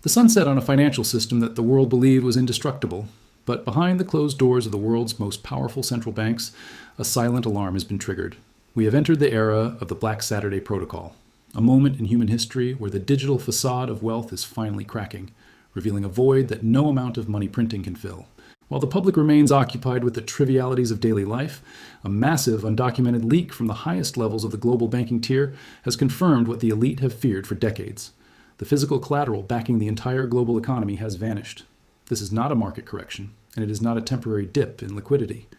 The sun set on a financial system that the world believed was indestructible, but behind the closed doors of the world's most powerful central banks, a silent alarm has been triggered. We have entered the era of the Black Saturday Protocol, a moment in human history where the digital facade of wealth is finally cracking, revealing a void that no amount of money printing can fill. While the public remains occupied with the trivialities of daily life, a massive undocumented leak from the highest levels of the global banking tier has confirmed what the elite have feared for decades. The physical collateral backing the entire global economy has vanished. This is not a market correction, and it is not a temporary dip in liquidity.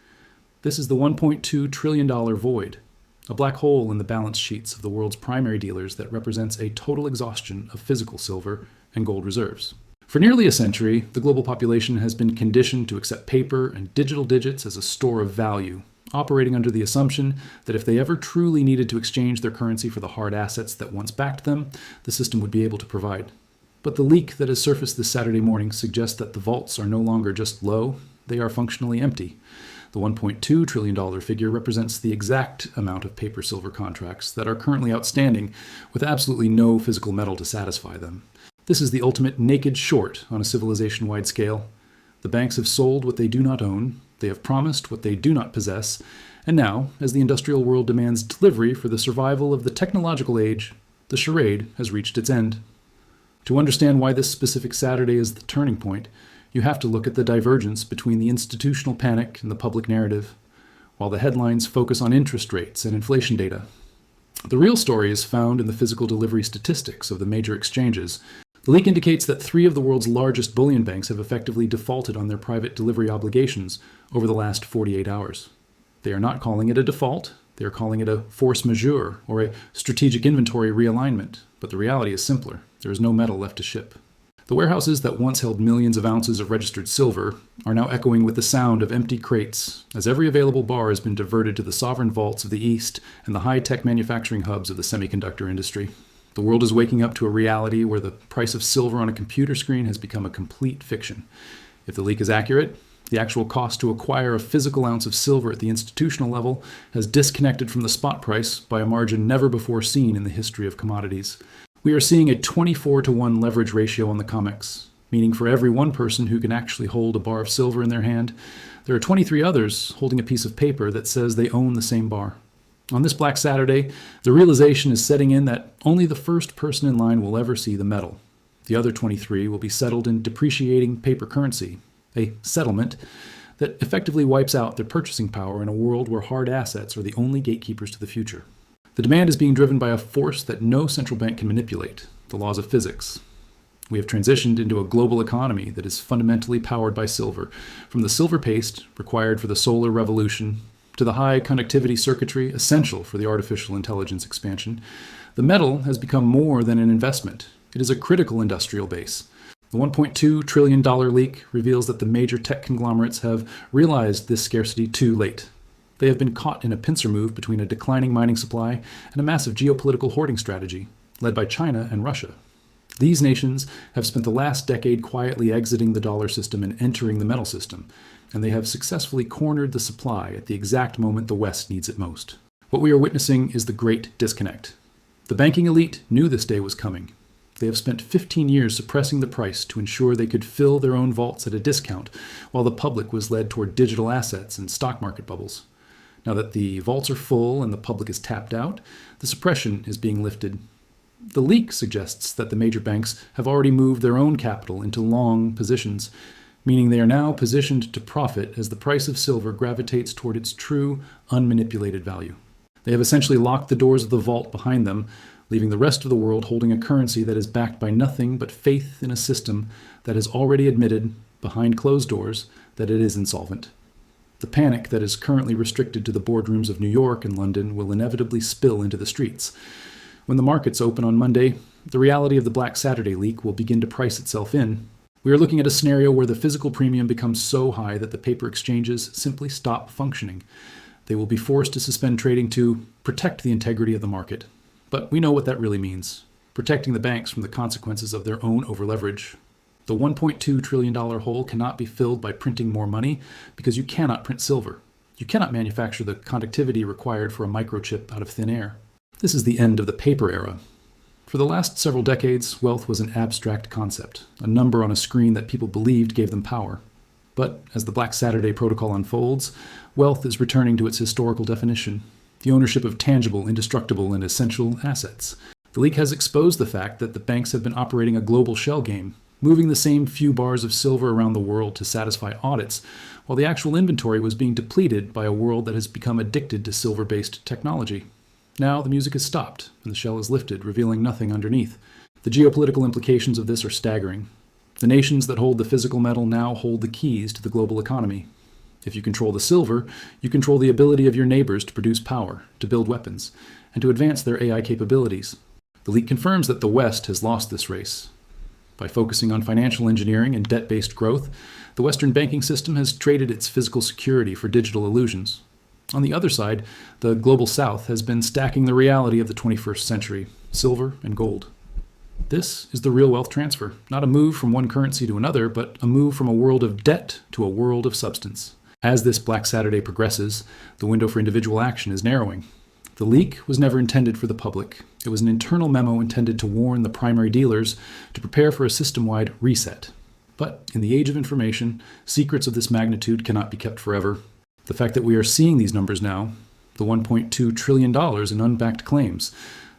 This is the $1.2 trillion void, a black hole in the balance sheets of the world's primary dealers that represents a total exhaustion of physical silver and gold reserves. For nearly a century, the global population has been conditioned to accept paper and digital digits as a store of value, operating under the assumption that if they ever truly needed to exchange their currency for the hard assets that once backed them, the system would be able to provide. But the leak that has surfaced this Saturday morning suggests that the vaults are no longer just low, they are functionally empty. The $1.2 trillion figure represents the exact amount of paper-silver contracts that are currently outstanding, with absolutely no physical metal to satisfy them. This is the ultimate naked short on a civilization-wide scale. The banks have sold what they do not own, they have promised what they do not possess, and now, as the industrial world demands delivery for the survival of the technological age, the charade has reached its end. To understand why this specific Saturday is the turning point, you have to look at the divergence between the institutional panic and the public narrative. While the headlines focus on interest rates and inflation data, the real story is found in the physical delivery statistics of the major exchanges. The leak indicates that 3 of the world's largest bullion banks have effectively defaulted on their private delivery obligations over the last 48 hours. They are not calling it a default, they are calling it a force majeure or a strategic inventory realignment, but the reality is simpler. There is no metal left to ship. The warehouses that once held millions of ounces of registered silver are now echoing with the sound of empty crates, as every available bar has been diverted to the sovereign vaults of the East and the high-tech manufacturing hubs of the semiconductor industry. The world is waking up to a reality where the price of silver on a computer screen has become a complete fiction. If the leak is accurate, the actual cost to acquire a physical ounce of silver at the institutional level has disconnected from the spot price by a margin never before seen in the history of commodities. We are seeing a 24-to-1 leverage ratio on the COMEX, meaning for every one person who can actually hold a bar of silver in their hand, there are 23 others holding a piece of paper that says they own the same bar. On this Black Saturday, the realization is setting in that only the first person in line will ever see the metal. The other 23 will be settled in depreciating paper currency, a settlement that effectively wipes out their purchasing power in a world where hard assets are the only gatekeepers to the future. The demand is being driven by a force that no central bank can manipulate, the laws of physics. We have transitioned into a global economy that is fundamentally powered by silver, from the silver paste required for the solar revolution to the high conductivity circuitry essential for the artificial intelligence expansion. The metal has become more than an investment. It is a critical industrial base. The $1.2 trillion leak reveals that the major tech conglomerates have realized this scarcity too late. They have been caught in a pincer move between a declining mining supply and a massive geopolitical hoarding strategy, led by China and Russia. These nations have spent the last decade quietly exiting the dollar system and entering the metal system, and they have successfully cornered the supply at the exact moment the West needs it most. What we are witnessing is the great disconnect. The banking elite knew this day was coming. They have spent 15 years suppressing the price to ensure they could fill their own vaults at a discount, while the public was led toward digital assets and stock market bubbles. Now that the vaults are full and the public is tapped out, the suppression is being lifted. The leak suggests that the major banks have already moved their own capital into long positions, meaning they are now positioned to profit as the price of silver gravitates toward its true, unmanipulated value. They have essentially locked the doors of the vault behind them, leaving the rest of the world holding a currency that is backed by nothing but faith in a system that has already admitted, behind closed doors, that it is insolvent. The panic that is currently restricted to the boardrooms of New York and London will inevitably spill into the streets. When the markets open on Monday, the reality of the Black Saturday leak will begin to price itself in. We are looking at a scenario where the physical premium becomes so high that the paper exchanges simply stop functioning. They will be forced to suspend trading to protect the integrity of the market. But we know what that really means, protecting the banks from the consequences of their own overleverage. The $1.2 trillion hole cannot be filled by printing more money because you cannot print silver. You cannot manufacture the conductivity required for a microchip out of thin air. This is the end of the paper era. For the last several decades, wealth was an abstract concept, a number on a screen that people believed gave them power. But as the Black Saturday Protocol unfolds, wealth is returning to its historical definition, the ownership of tangible, indestructible, and essential assets. The leak has exposed the fact that the banks have been operating a global shell game, moving the same few bars of silver around the world to satisfy audits, while the actual inventory was being depleted by a world that has become addicted to silver-based technology. Now the music has stopped, and the shell is lifted, revealing nothing underneath. The geopolitical implications of this are staggering. The nations that hold the physical metal now hold the keys to the global economy. If you control the silver, you control the ability of your neighbors to produce power, to build weapons, and to advance their AI capabilities. The leak confirms that the West has lost this race. By focusing on financial engineering and debt-based growth, the Western banking system has traded its physical security for digital illusions. On the other side, the global South has been stacking the reality of the 21st century, silver and gold. This is the real wealth transfer, not a move from one currency to another, but a move from a world of debt to a world of substance. As this Black Saturday progresses, the window for individual action is narrowing. The leak was never intended for the public. It was an internal memo intended to warn the primary dealers to prepare for a system-wide reset. But in the age of information, secrets of this magnitude cannot be kept forever. The fact that we are seeing these numbers now, the $1.2 trillion in unbacked claims,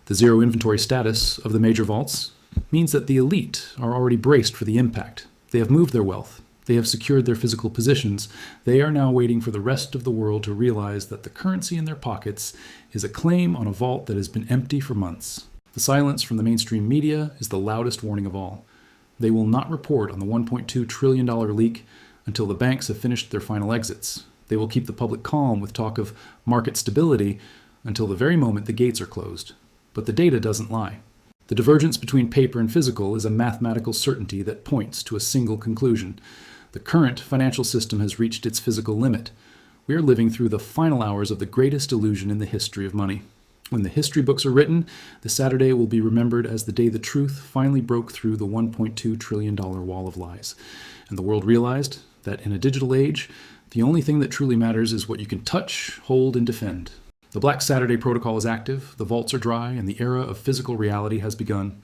the zero inventory status of the major vaults, means that the elite are already braced for the impact. They have moved their wealth. They have secured their physical positions. They are now waiting for the rest of the world to realize that the currency in their pockets is a claim on a vault that has been empty for months. The silence from the mainstream media is the loudest warning of all. They will not report on the $1.2 trillion leak until the banks have finished their final exits. They will keep the public calm with talk of market stability until the very moment the gates are closed. But the data doesn't lie. The divergence between paper and physical is a mathematical certainty that points to a single conclusion. The current financial system has reached its physical limit. We are living through the final hours of the greatest illusion in the history of money. When the history books are written, the Saturday will be remembered as the day the truth finally broke through the $1.2 trillion wall of lies, and the world realized that in a digital age, the only thing that truly matters is what you can touch, hold, and defend. The Black Saturday Protocol is active, the vaults are dry, and the era of physical reality has begun.